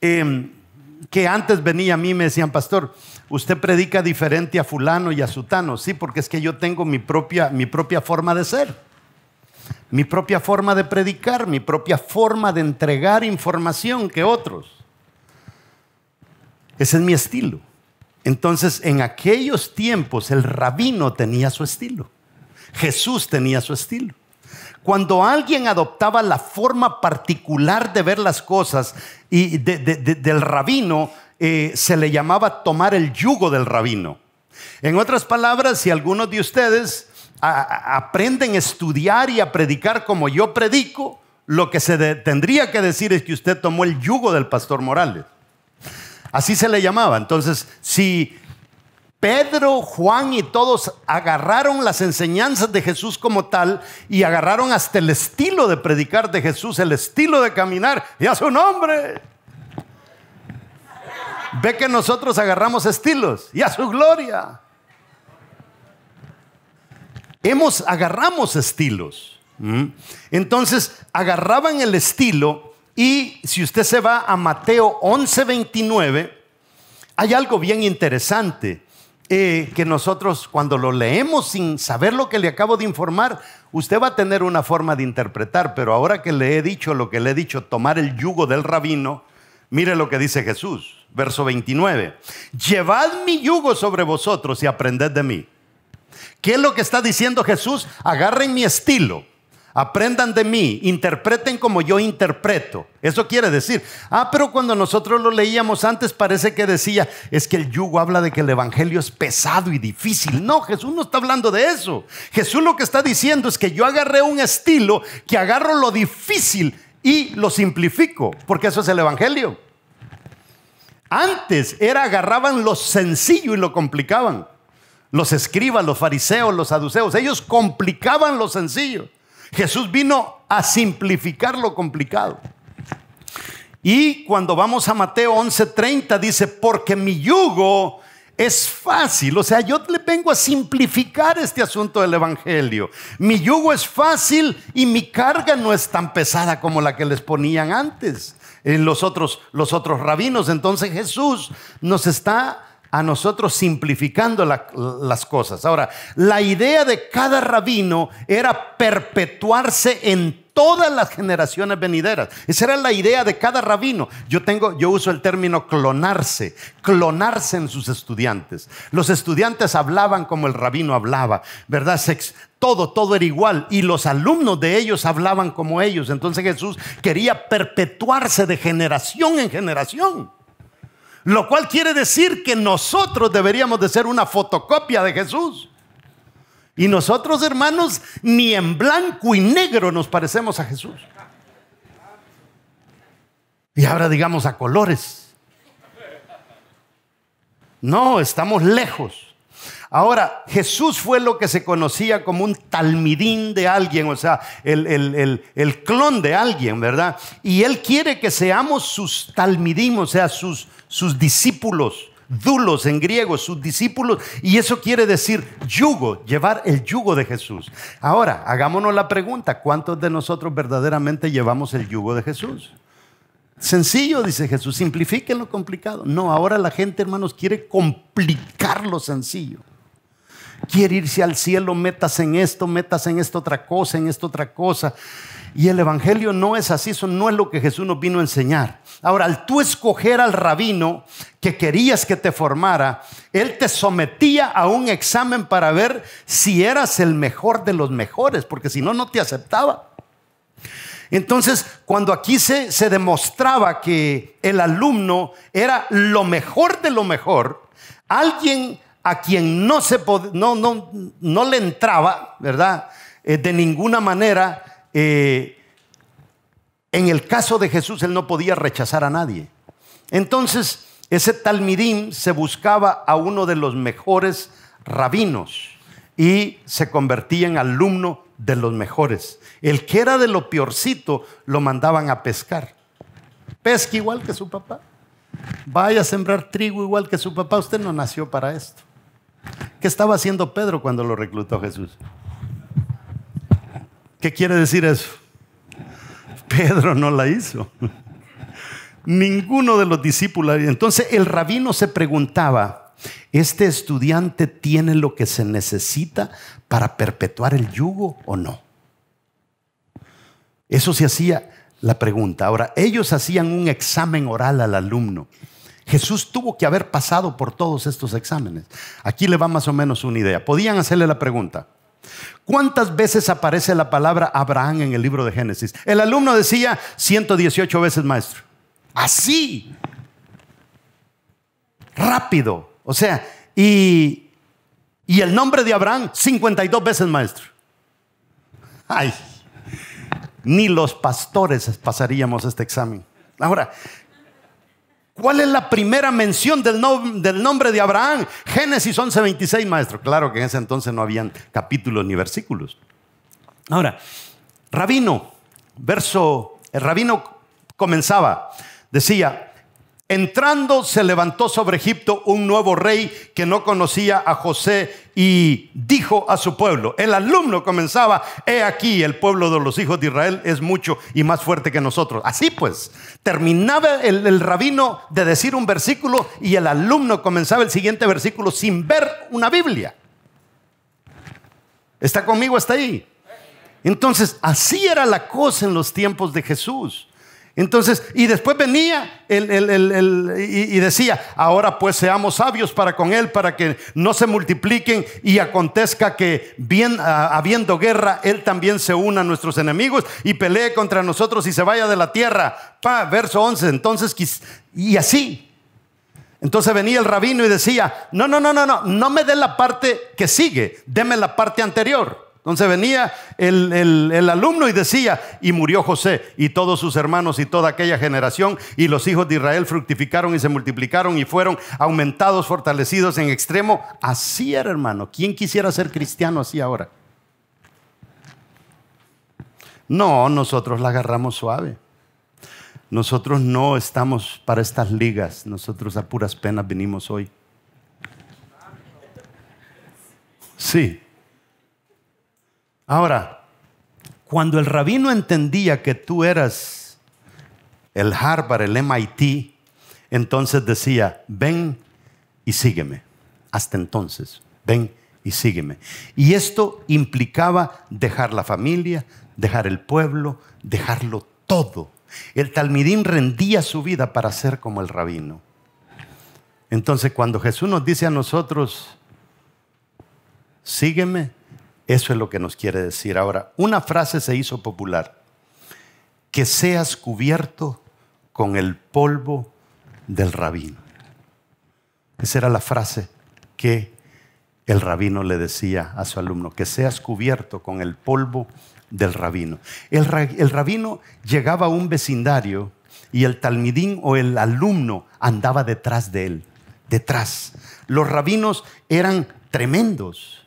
S1: que antes venía a mí y me decían: pastor, usted predica diferente a fulano y a sutano. Sí, porque es que yo tengo mi propia forma de ser, mi propia forma de predicar, mi propia forma de entregar información que otros. Ese es mi estilo. Entonces, en aquellos tiempos el rabino tenía su estilo, Jesús tenía su estilo. Cuando alguien adoptaba la forma particular de ver las cosas y del rabino, se le llamaba tomar el yugo del rabino. En otras palabras, si algunos de ustedes aprenden a estudiar y a predicar como yo predico, lo que se tendría que decir es que usted tomó el yugo del pastor Morales. Así se le llamaba. Entonces, si Pedro, Juan y todos agarraron las enseñanzas de Jesús como tal y agarraron hasta el estilo de predicar de Jesús, el estilo de caminar, y a su nombre. Ve que nosotros agarramos estilos y a su gloria. Agarramos estilos. Entonces agarraban el estilo, y si usted se va a Mateo 11:29, hay algo bien interesante. Que nosotros cuando lo leemos sin saber lo que le acabo de informar, usted va a tener una forma de interpretar, pero ahora que le he dicho lo que le he dicho, tomar el yugo del rabino, mire lo que dice Jesús, verso 29. Llevad mi yugo sobre vosotros y aprended de mí. ¿Qué es lo que está diciendo Jesús? Agarren mi estilo, aprendan de mí, interpreten como yo interpreto. Eso quiere decir, pero cuando nosotros lo leíamos antes parece que decía, es que el yugo habla de que el evangelio es pesado y difícil. No, Jesús no está hablando de eso. Jesús lo que está diciendo es que yo agarré un estilo, que agarro lo difícil y lo simplifico, porque eso es el evangelio. Antes agarraban lo sencillo y lo complicaban. Los escribas, los fariseos, los saduceos, ellos complicaban lo sencillo. Jesús vino a simplificar lo complicado. Y cuando vamos a Mateo 11:30 dice, porque mi yugo es fácil. O sea, yo le vengo a simplificar este asunto del evangelio. Mi yugo es fácil y mi carga no es tan pesada como la que les ponían antes los otros rabinos. Entonces Jesús nos está a nosotros simplificando las cosas. Ahora, la idea de cada rabino era perpetuarse en todas las generaciones venideras. Esa era la idea de cada rabino. Yo uso el término clonarse en sus estudiantes. Los estudiantes hablaban como el rabino hablaba, ¿verdad? Todo era igual, y los alumnos de ellos hablaban como ellos. Entonces Jesús quería perpetuarse de generación en generación. Lo cual quiere decir que nosotros deberíamos de ser una fotocopia de Jesús. Y nosotros, hermanos, ni en blanco y negro nos parecemos a Jesús. Y ahora digamos a colores. No, estamos lejos. Ahora, Jesús fue lo que se conocía como un talmidín de alguien, o sea, el clon de alguien, ¿verdad? Y Él quiere que seamos sus talmidim, o sea, sus discípulos, dulos en griego, sus discípulos, y eso quiere decir yugo, llevar el yugo de Jesús. Ahora, hagámonos la pregunta, ¿cuántos de nosotros verdaderamente llevamos el yugo de Jesús? Sencillo, dice Jesús, simplifiquen lo complicado. No, ahora la gente, hermanos, quiere complicar lo sencillo. Quiere irse al cielo, métase en esta otra cosa, en esta otra cosa. Y el evangelio no es así, eso no es lo que Jesús nos vino a enseñar. Ahora, al tú escoger al rabino que querías que te formara, él te sometía a un examen para ver si eras el mejor de los mejores, porque si no, no te aceptaba. Entonces, cuando aquí se demostraba que el alumno era lo mejor de lo mejor, alguien a quien no le entraba, ¿verdad? De ninguna manera, en el caso de Jesús, él no podía rechazar a nadie. Entonces, ese talmidín se buscaba a uno de los mejores rabinos y se convertía en alumno de los mejores. El que era de lo peorcito lo mandaban a pescar. Pesque igual que su papá. Vaya a sembrar trigo igual que su papá. Usted no nació para esto. ¿Qué estaba haciendo Pedro cuando lo reclutó Jesús? ¿Qué quiere decir eso? Pedro no la hizo. Ninguno de los discípulos. Entonces el rabino se preguntaba, ¿este estudiante tiene lo que se necesita para perpetuar el yugo o no? Eso se hacía la pregunta. Ahora, ellos hacían un examen oral al alumno. Jesús tuvo que haber pasado por todos estos exámenes. Aquí le va más o menos una idea. Podían hacerle la pregunta: ¿cuántas veces aparece la palabra Abraham en el libro de Génesis? El alumno decía 118 veces, maestro. Así. Rápido. O sea, y el nombre de Abraham 52 veces, maestro. Ay, ni los pastores pasaríamos este examen. Ahora, ¿cuál es la primera mención del nombre de Abraham? Génesis 11:26, maestro. Claro que en ese entonces no habían capítulos ni versículos. Ahora, el rabino comenzaba, decía: entrando se levantó sobre Egipto un nuevo rey que no conocía a José y dijo a su pueblo. El alumno comenzaba: he aquí, el pueblo de los hijos de Israel es mucho y más fuerte que nosotros. Así pues, terminaba el rabino de decir un versículo y el alumno comenzaba el siguiente versículo sin ver una Biblia. ¿Está conmigo hasta ahí? Entonces, así era la cosa en los tiempos de Jesús. Entonces, y después venía y decía: ahora pues seamos sabios para con él, para que no se multipliquen y acontezca que habiendo guerra, él también se una a nuestros enemigos y pelee contra nosotros y se vaya de la tierra. Verso 11. Entonces, y así. Entonces venía el rabino y decía: no me dé la parte que sigue, deme la parte anterior. Entonces venía el alumno y decía: y murió José y todos sus hermanos y toda aquella generación, y los hijos de Israel fructificaron y se multiplicaron y fueron aumentados, fortalecidos en extremo. Así era, hermano. ¿Quién quisiera ser cristiano así ahora? No, nosotros la agarramos suave. Nosotros no estamos para estas ligas. Nosotros a puras penas venimos hoy. Sí. Ahora, cuando el rabino entendía que tú eras el Harvard, el MIT, entonces decía: ven y sígueme. Hasta entonces, ven y sígueme. Y esto implicaba dejar la familia, dejar el pueblo, dejarlo todo. El talmidín rendía su vida para ser como el rabino. Entonces, cuando Jesús nos dice a nosotros: sígueme, eso es lo que nos quiere decir. Ahora, una frase se hizo popular: que seas cubierto con el polvo del rabino. Esa era la frase que el rabino le decía a su alumno: que seas cubierto con el polvo del rabino. El rabino llegaba a un vecindario y el talmidín o el alumno andaba detrás de él. Detrás. Los rabinos eran tremendos.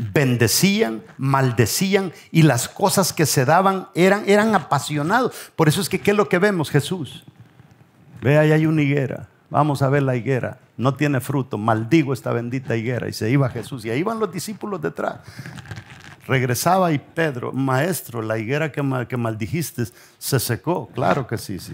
S1: Bendecían, maldecían, y las cosas que se daban eran apasionados. Por eso es que ¿qué es lo que vemos, Jesús? Ve, ahí hay una higuera. vamos a ver la higuera, no tiene fruto, maldigo esta bendita higuera. Y se iba Jesús y ahí iban los discípulos detrás. Regresaba y Pedro, maestro, la higuera que maldijiste se secó. Claro que sí, sí.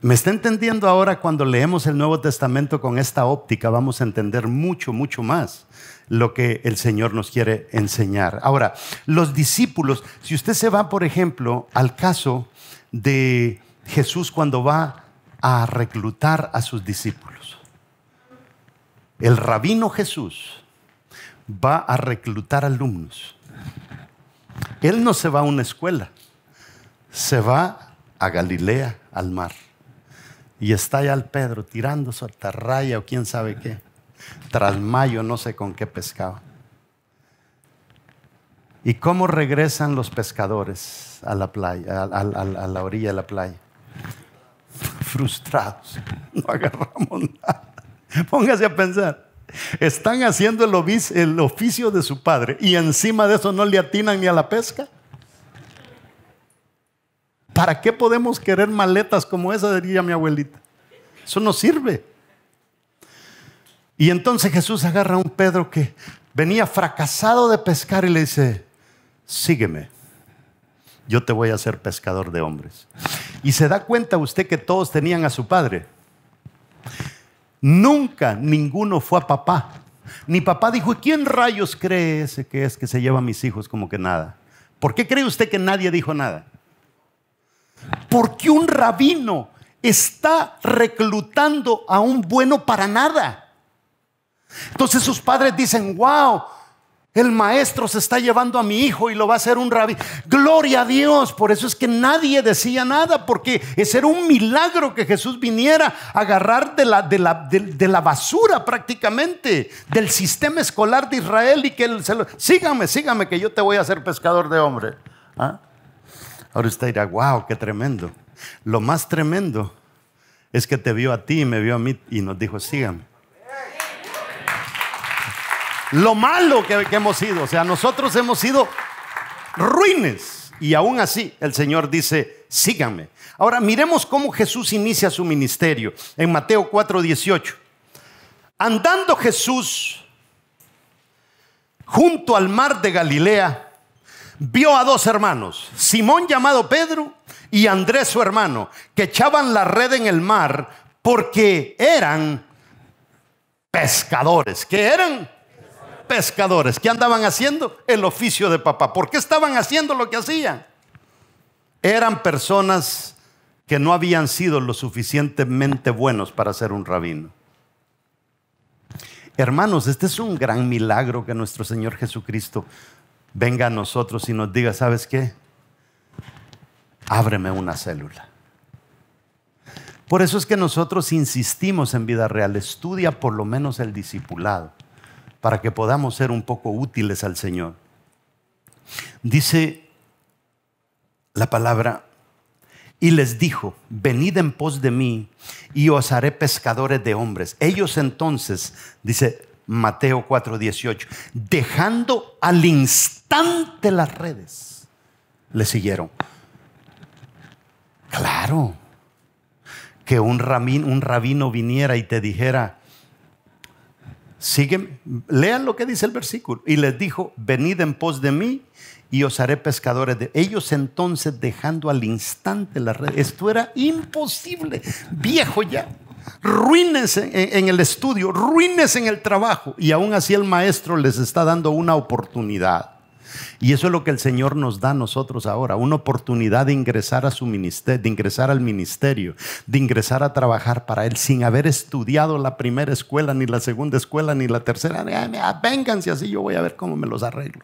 S1: ¿Me está entendiendo ahora? Cuando leemos el Nuevo Testamento con esta óptica vamos a entender mucho, mucho más lo que el Señor nos quiere enseñar. Ahora, los discípulos, si usted se va, por ejemplo, al caso de Jesús cuando va a reclutar a sus discípulos. El rabino Jesús va a reclutar alumnos. Él no se va a una escuela, se va a Galilea, al mar. Y está allá el Pedro tirando su atarraya o quién sabe qué. Trasmayo, no sé con qué pescaba. ¿Y cómo regresan los pescadores a la playa, a la orilla de la playa? Frustrados. No agarramos nada. Póngase a pensar. Están haciendo el oficio de su padre y encima de eso no le atinan ni a la pesca. ¿Para qué podemos querer maletas como esa? Diría mi abuelita. Eso no sirve. Y entonces Jesús agarra a un Pedro que venía fracasado de pescar y le dice: sígueme, yo te voy a hacer pescador de hombres. Y se da cuenta usted que todos tenían a su padre. Nunca ninguno fue a papá. Ni papá dijo: ¿y quién rayos cree ese que es que se lleva a mis hijos como que nada? ¿Por qué cree usted que nadie dijo nada? Porque un rabino está reclutando a un bueno para nada. Entonces sus padres dicen: wow, el maestro se está llevando a mi hijo y lo va a hacer un rabino. Gloria a Dios. Por eso es que nadie decía nada, porque ese era un milagro que Jesús viniera a agarrar de la basura prácticamente del sistema escolar de Israel y que él sígame que yo te voy a hacer pescador de hombres. ¿Ah? Ahora usted dirá: wow, qué tremendo. Lo más tremendo es que te vio a ti y me vio a mí y nos dijo: sígame. Lo malo que hemos sido, o sea, nosotros hemos sido ruines y aún así el Señor dice: síganme. Ahora miremos cómo Jesús inicia su ministerio en Mateo 4:18. Andando Jesús junto al mar de Galilea, vio a dos hermanos, Simón llamado Pedro y Andrés su hermano, que echaban la red en el mar porque eran pescadores. ¿Qué eran? Pescadores. ¿Qué andaban haciendo? El oficio de papá. ¿Por qué estaban haciendo lo que hacían? Eran personas que no habían sido lo suficientemente buenos para ser un rabino. Hermanos, este es un gran milagro que nuestro Señor Jesucristo venga a nosotros y nos diga: ¿sabes qué? Ábreme una célula. Por eso es que nosotros insistimos en Vida Real: estudia por lo menos el discipulado, para que podamos ser un poco útiles al Señor. Dice la palabra: y les dijo: venid en pos de mí y os haré pescadores de hombres. Ellos entonces, dice Mateo 4:18, dejando al instante las redes, le siguieron. Claro, que un rabino viniera y te dijera: sígueme. Lean lo que dice el versículo. Y les dijo: venid en pos de mí y os haré pescadores de... Ellos entonces, dejando al instante la red. Esto era imposible. Viejo ya. Ruines en el estudio, ruines en el trabajo. Y aún así el maestro les está dando una oportunidad. Y eso es lo que el Señor nos da a nosotros ahora, una oportunidad de ingresar a su ministerio, de ingresar al ministerio, de ingresar a trabajar para Él sin haber estudiado la primera escuela, ni la segunda escuela, ni la tercera. Vénganse, así yo voy a ver cómo me los arreglo.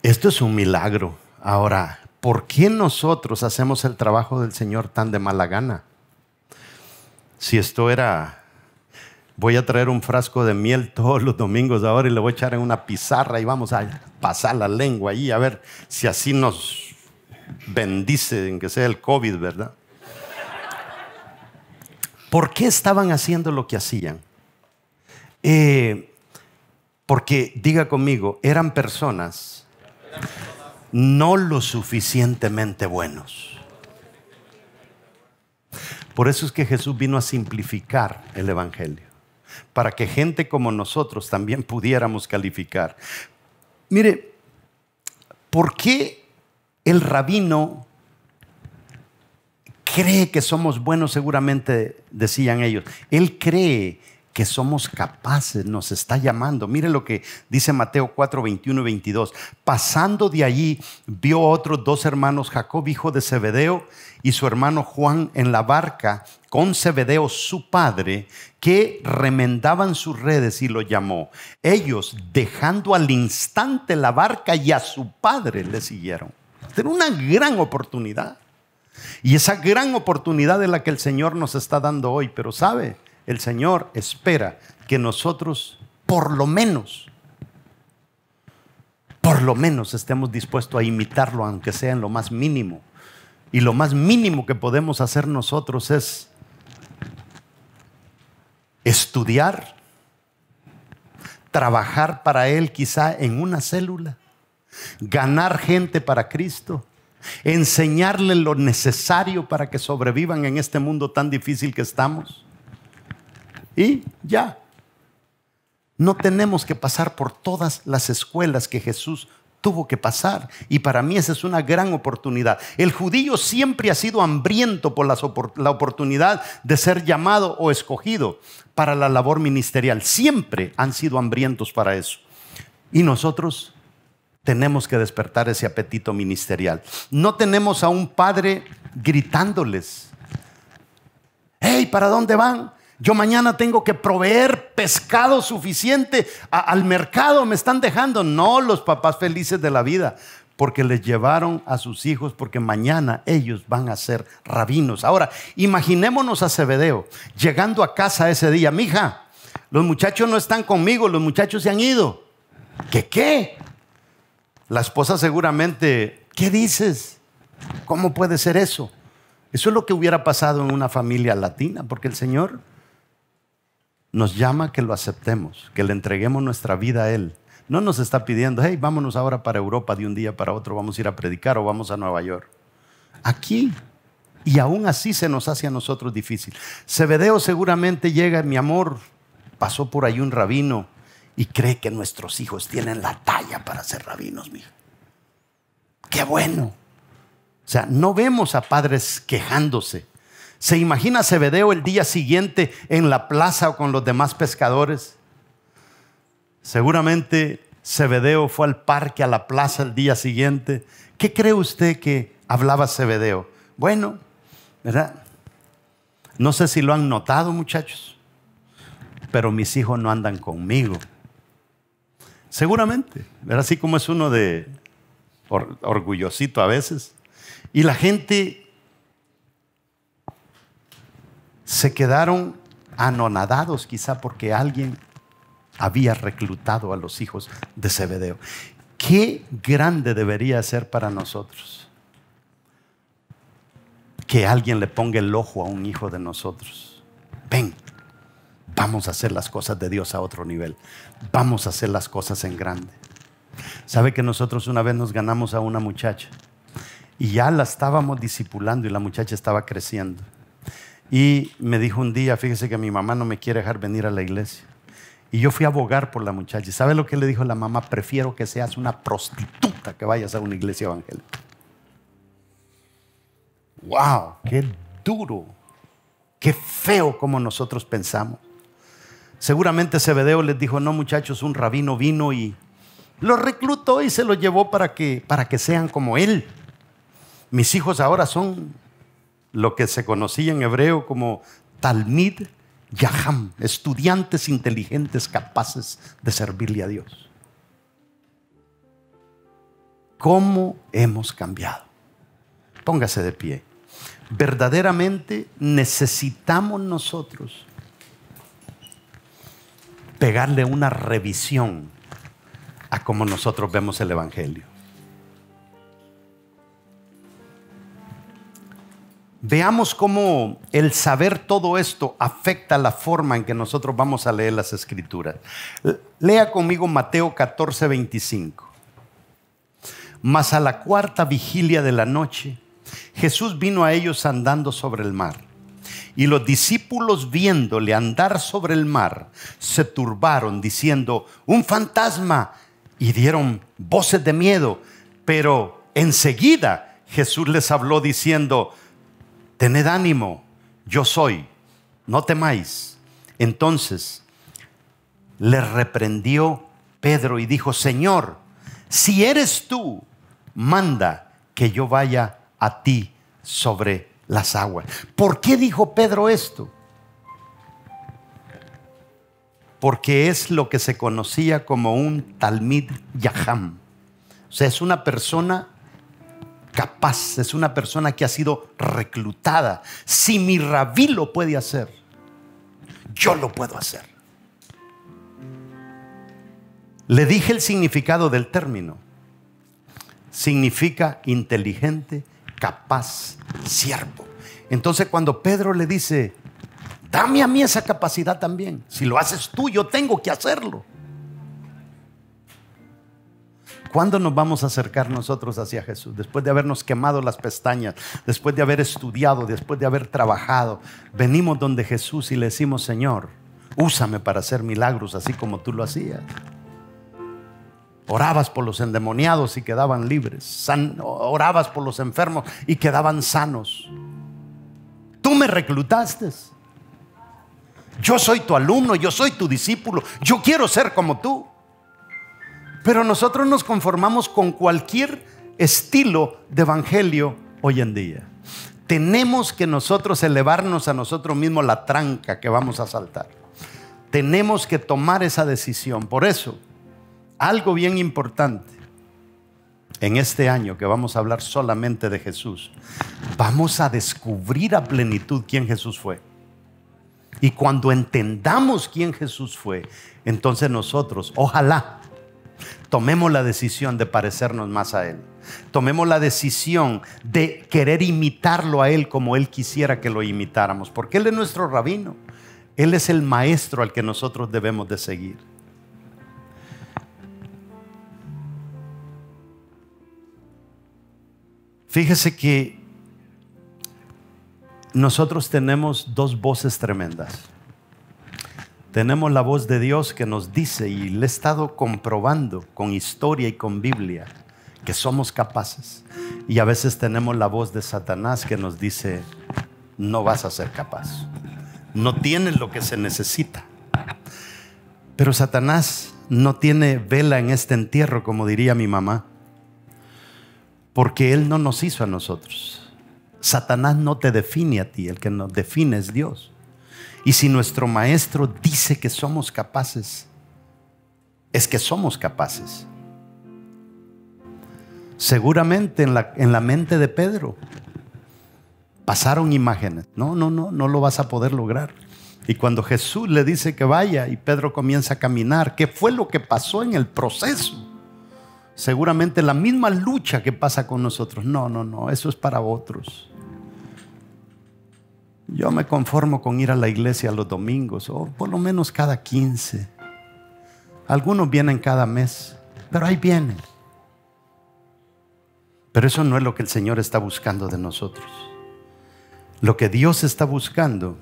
S1: Esto es un milagro. Ahora, ¿por qué nosotros hacemos el trabajo del Señor tan de mala gana? Si esto era... Voy a traer un frasco de miel todos los domingos ahora y le voy a echar en una pizarra y vamos a pasar la lengua ahí a ver si así nos bendice en que sea el COVID, ¿verdad? ¿Por qué estaban haciendo lo que hacían? Porque, diga conmigo, eran personas no lo suficientemente buenos. Por eso es que Jesús vino a simplificar el evangelio, para que gente como nosotros también pudiéramos calificar. Mire, ¿por qué el rabino cree que somos buenos? Seguramente decían ellos. Él cree que somos capaces, nos está llamando. Mire lo que dice Mateo 4, 21 y 22. Pasando de allí, vio a otros 2 hermanos, Jacob, hijo de Zebedeo, y su hermano Juan en la barca con Zebedeo, su padre, que remendaban sus redes, y lo llamó. Ellos, dejando al instante la barca y a su padre, le siguieron. Era una gran oportunidad. Y esa gran oportunidad es la que el Señor nos está dando hoy. Pero ¿sabe? El Señor espera que nosotros por lo menos estemos dispuestos a imitarlo, aunque sea en lo más mínimo. Y lo más mínimo que podemos hacer nosotros es estudiar, trabajar para Él quizá en una célula, ganar gente para Cristo, enseñarle lo necesario para que sobrevivan en este mundo tan difícil que estamos. Y ya, no tenemos que pasar por todas las escuelas que Jesús tuvo que pasar. Y para mí esa es una gran oportunidad. El judío siempre ha sido hambriento por la oportunidad de ser llamado o escogido para la labor ministerial. Siempre han sido hambrientos para eso. Y nosotros tenemos que despertar ese apetito ministerial. No tenemos a un padre gritándoles: hey, ¿para dónde van? Yo mañana tengo que proveer pescado suficiente al mercado, me están dejando. No, los papás felices de la vida, porque les llevaron a sus hijos, porque mañana ellos van a ser rabinos. Ahora, imaginémonos a Zebedeo llegando a casa ese día: mija, los muchachos no están conmigo, los muchachos se han ido. ¿Qué? La esposa seguramente: ¿qué dices? ¿Cómo puede ser eso? Eso es lo que hubiera pasado en una familia latina, porque el Señor nos llama a que lo aceptemos, que le entreguemos nuestra vida a Él. No nos está pidiendo: hey, vámonos ahora para Europa de un día para otro, vamos a ir a predicar o vamos a Nueva York. Aquí. Y aún así se nos hace a nosotros difícil. Zebedeo seguramente llega: mi amor, pasó por ahí un rabino y cree que nuestros hijos tienen la talla para ser rabinos, mija. ¡Qué bueno! O sea, no vemos a padres quejándose. ¿Se imagina a Zebedeo el día siguiente en la plaza o con los demás pescadores? Seguramente Zebedeo fue al parque, a la plaza el día siguiente. ¿Qué cree usted que hablaba Zebedeo? Bueno, ¿verdad? No sé si lo han notado, muchachos, pero mis hijos no andan conmigo. Seguramente, ¿verdad? Así como es uno de orgullosito a veces. Y la gente se quedaron anonadados quizá porque alguien había reclutado a los hijos de Zebedeo. Qué grande debería ser para nosotros que alguien le ponga el ojo a un hijo de nosotros. Ven, vamos a hacer las cosas de Dios a otro nivel. Vamos a hacer las cosas en grande. ¿Sabe que nosotros una vez nos ganamos a una muchacha y ya la estábamos discipulando y la muchacha estaba creciendo? Y me dijo un día: fíjese que mi mamá no me quiere dejar venir a la iglesia. Y yo fui a abogar por la muchacha. ¿Sabe lo que le dijo la mamá? Prefiero que seas una prostituta que vayas a una iglesia evangélica. ¡Wow! ¡Qué duro! ¡Qué feo como nosotros pensamos! Seguramente Zebedeo les dijo: no, muchachos, un rabino vino y los reclutó y se los llevó para que sean como él. Mis hijos ahora son lo que se conocía en hebreo como Talmid Yaham, estudiantes inteligentes capaces de servirle a Dios. ¿Cómo hemos cambiado? Póngase de pie. Verdaderamente necesitamos nosotros pegarle una revisión a cómo nosotros vemos el evangelio. Veamos cómo el saber todo esto afecta la forma en que nosotros vamos a leer las Escrituras. Lea conmigo Mateo 14, 25. Mas a la cuarta vigilia de la noche, Jesús vino a ellos andando sobre el mar. Y los discípulos, viéndole andar sobre el mar, se turbaron diciendo: un fantasma, y dieron voces de miedo. Pero enseguida Jesús les habló diciendo: tened ánimo, yo soy, no temáis. Entonces le reprendió Pedro y dijo: Señor, si eres tú, manda que yo vaya a ti sobre las aguas. ¿Por qué dijo Pedro esto? Porque es lo que se conocía como un Talmid Yaham. O sea, es una persona capaz, es una persona que ha sido reclutada. Si mi rabí lo puede hacer, yo lo puedo hacer. Le dije el significado del término. Significa inteligente, capaz, siervo. Entonces cuando Pedro le dice: dame a mí esa capacidad también. Si lo haces tú, yo tengo que hacerlo. ¿Cuándo nos vamos a acercar nosotros hacia Jesús? Después de habernos quemado las pestañas, después de haber estudiado, después de haber trabajado, venimos donde Jesús y le decimos: Señor, úsame para hacer milagros así como tú lo hacías. Orabas por los endemoniados y quedaban libres. Orabas por los enfermos y quedaban sanos. Tú me reclutaste. Yo soy tu alumno, yo soy tu discípulo. Yo quiero ser como tú. Pero nosotros nos conformamos con cualquier estilo de evangelio hoy en día. Tenemos que nosotros elevarnos a nosotros mismos la tranca que vamos a saltar. Tenemos que tomar esa decisión. Por eso, algo bien importante en este año que vamos a hablar solamente de Jesús, vamos a descubrir a plenitud quién Jesús fue. Y cuando entendamos quién Jesús fue, entonces nosotros, ojalá, tomemos la decisión de parecernos más a Él. Tomemos la decisión de querer imitarlo a Él como Él quisiera que lo imitáramos, porque Él es nuestro rabino. Él es el maestro al que nosotros debemos de seguir. Fíjese que nosotros tenemos dos voces tremendas. Tenemos la voz de Dios que nos dice, y le he estado comprobando con historia y con Biblia, que somos capaces. Y a veces tenemos la voz de Satanás que nos dice: no vas a ser capaz, no tienes lo que se necesita. Pero Satanás no tiene vela en este entierro, como diría mi mamá, porque Él no nos hizo a nosotros. Satanás no te define a ti, el que nos define es Dios. Y si nuestro maestro dice que somos capaces, es que somos capaces. Seguramente en la mente de Pedro pasaron imágenes. No lo vas a poder lograr. Y cuando Jesús le dice que vaya y Pedro comienza a caminar, ¿qué fue lo que pasó en el proceso? Seguramente la misma lucha que pasa con nosotros. No, eso es para otros. Yo me conformo con ir a la iglesia los domingos, o por lo menos cada 15. Algunos vienen cada mes, pero ahí vienen. Pero eso no es lo que el Señor está buscando de nosotros. Lo que Dios está buscando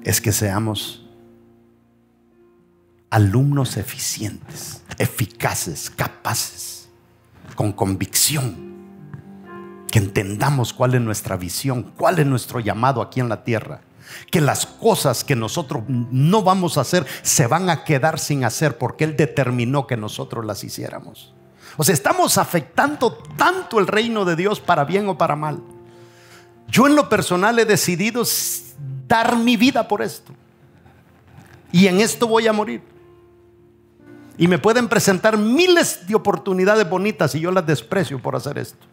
S1: es que seamos alumnos eficientes, eficaces, capaces, con convicción, que entendamos cuál es nuestra visión, cuál es nuestro llamado aquí en la tierra, que las cosas que nosotros no vamos a hacer se van a quedar sin hacer porque Él determinó que nosotros las hiciéramos. O sea, estamos afectando tanto el reino de Dios para bien o para mal. Yo en lo personal he decidido dar mi vida por esto, y en esto voy a morir. Y me pueden presentar miles de oportunidades bonitas y yo las desprecio por hacer esto.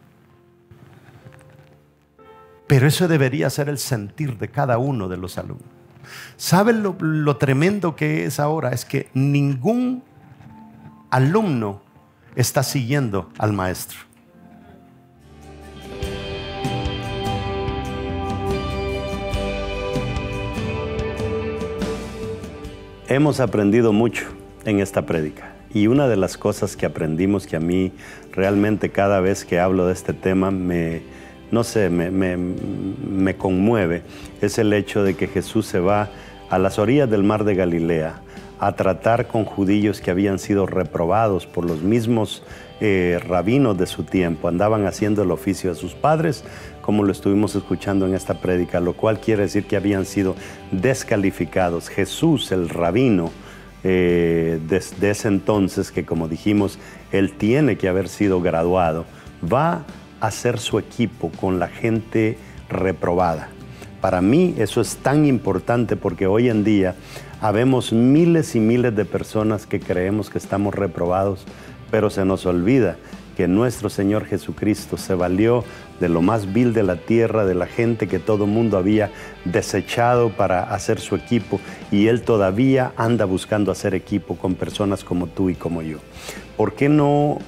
S1: Pero eso debería ser el sentir de cada uno de los alumnos. ¿Saben lo tremendo que es ahora? Es que ningún alumno está siguiendo al maestro. Hemos aprendido mucho en esta prédica, y una de las cosas que aprendimos, que a mí realmente cada vez que hablo de este tema me no sé, me conmueve, es el hecho de que Jesús se va a las orillas del mar de Galilea a tratar con judíos que habían sido reprobados por los mismos rabinos de su tiempo. Andaban haciendo el oficio de sus padres, como lo estuvimos escuchando en esta prédica, lo cual quiere decir que habían sido descalificados. Jesús, el rabino, desde ese entonces, que como dijimos, él tiene que haber sido graduado, va a hacer su equipo con la gente reprobada. Para mí eso es tan importante porque hoy en día habemos miles y miles de personas que creemos que estamos reprobados, pero se nos olvida que nuestro Señor Jesucristo se valió de lo más vil de la tierra, de la gente que todo mundo había desechado para hacer su equipo, y Él todavía anda buscando hacer equipo con personas como tú y como yo. ¿Por qué no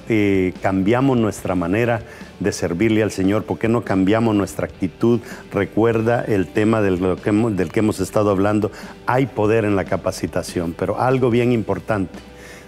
S1: cambiamos nuestra manera de servirle al Señor? ¿Por qué no cambiamos nuestra actitud? Recuerda el tema del que hemos estado hablando. Hay poder en la capacitación, pero algo bien importante: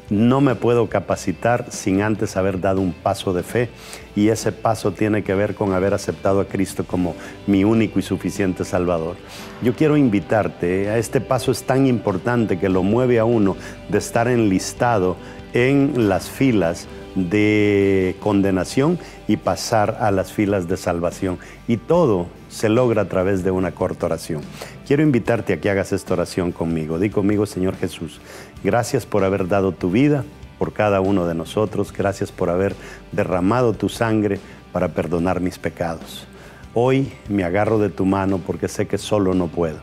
S1: no me puedo capacitar sin antes haber dado un paso de fe, y ese paso tiene que ver con haber aceptado a Cristo como mi único y suficiente Salvador. Yo quiero invitarte a este paso. Es tan importante que lo mueve a uno de estar enlistado en las filas de condenación y pasar a las filas de salvación. Y todo se logra a través de una corta oración. Quiero invitarte a que hagas esta oración conmigo. Di conmigo: Señor Jesús, gracias por haber dado tu vida por cada uno de nosotros. Gracias por haber derramado tu sangre para perdonar mis pecados. Hoy me agarro de tu mano porque sé que solo no puedo,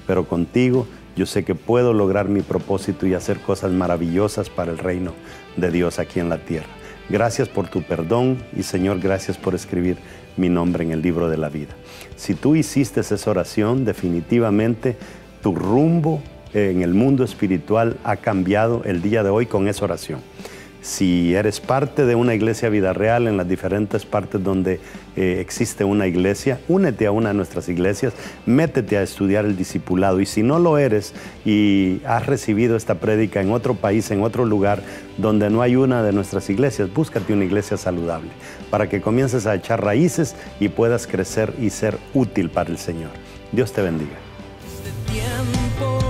S1: pero contigo yo sé que puedo lograr mi propósito y hacer cosas maravillosas para el reino de Dios aquí en la tierra. Gracias por tu perdón y, Señor, gracias por escribir mi nombre en el libro de la vida. Si tú hiciste esa oración, definitivamente tu rumbo en el mundo espiritual ha cambiado el día de hoy con esa oración. Si eres parte de una iglesia Vida Real en las diferentes partes donde existe una iglesia, únete a una de nuestras iglesias, métete a estudiar el discipulado. Y si no lo eres y has recibido esta prédica en otro país, en otro lugar donde no hay una de nuestras iglesias, búscate una iglesia saludable para que comiences a echar raíces y puedas crecer y ser útil para el Señor. Dios te bendiga.
S2: Este tiempo